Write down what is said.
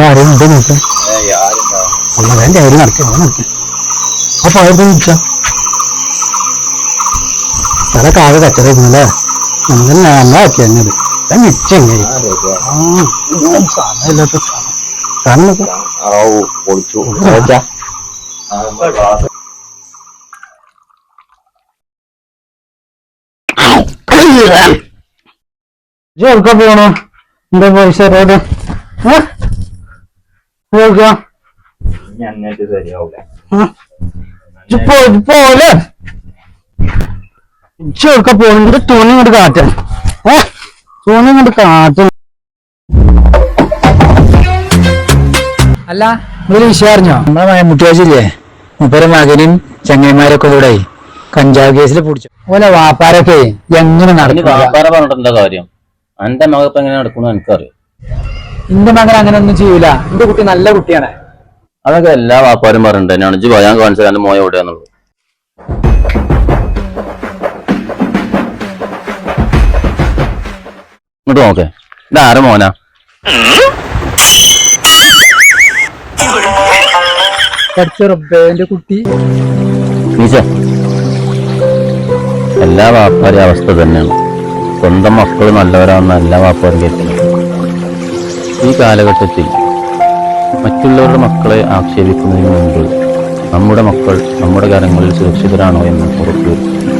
ആരെയും ഉണ്ട് നോക്കാം. വേണ്ട ആരും നടക്കാം. അപ്പൊ അവിടെ വിളിച്ച സ്ഥലമൊക്കെ ആകെ കച്ചറല്ലേ. നമ്മൾ നന്നാക്കി എന്നത് മിച്ചെങ്ങനെ സ്ഥലമില്ലാത്ത സ്ഥലമൊക്കെ എവിടെ പോണോ? എന്താ പൈസ റോഡ് പോലെ ചെറുക്ക പോണെങ്കില് തുണി കൊണ്ട് കാറ്റാൻ തുണി കൊണ്ട് കാറ്റും. അല്ല ഒരു വിഷയം അറിഞ്ഞോ? നമ്മളെ മുട്ടിയാച്ചില്ലേ മുപ്പര മകനും ചങ്ങന്മാരൊക്കെ കൂടെ കഞ്ചാവ് കേസിൽ പിടിച്ചു. ഓലെ വാപ്പാരൊക്കെ എങ്ങനെ നടക്കും? വാപ്പാര പറഞ്ഞിട്ട് എന്താ കാര്യം? എന്റെ മകൻ ഇപ്പൊ എങ്ങനെ നടക്കണമെന്ന് എനിക്കറിയാം. എന്റെ മകൻ അങ്ങനെ ഒന്നും ചെയ്യൂല. എന്റെ കുട്ടി നല്ല കുട്ടിയാണ്. അതൊക്കെ എല്ലാ വാപ്പാരും പറഞ്ഞിട്ട് തന്നെയാണ്. ഇജ്ജ് ഞാൻ കാണിച്ചത് എന്റെ മോയ എവിടെയാന്നുള്ളത്. ഇങ്ങോട്ട് നോക്കേ, ഇതാര മോനാ? എന്റെ കുട്ടി എല്ലാ വാപ്പാരും അവസ്ഥ തന്നെയാണ്. സ്വന്തം മക്കൾ നല്ലവരാണെന്ന് എല്ലാ വാപ്പാരും കേൾക്കുന്നത്. ഈ കാലഘട്ടത്തിൽ മറ്റുള്ളവരുടെ മക്കളെ ആക്ഷേപിക്കുന്നതിന് മുമ്പ് നമ്മുടെ മക്കൾ നമ്മുടെ കാര്യങ്ങളിൽ സുരക്ഷിതരാണോ എന്ന് ഉറപ്പുവരുത്തും.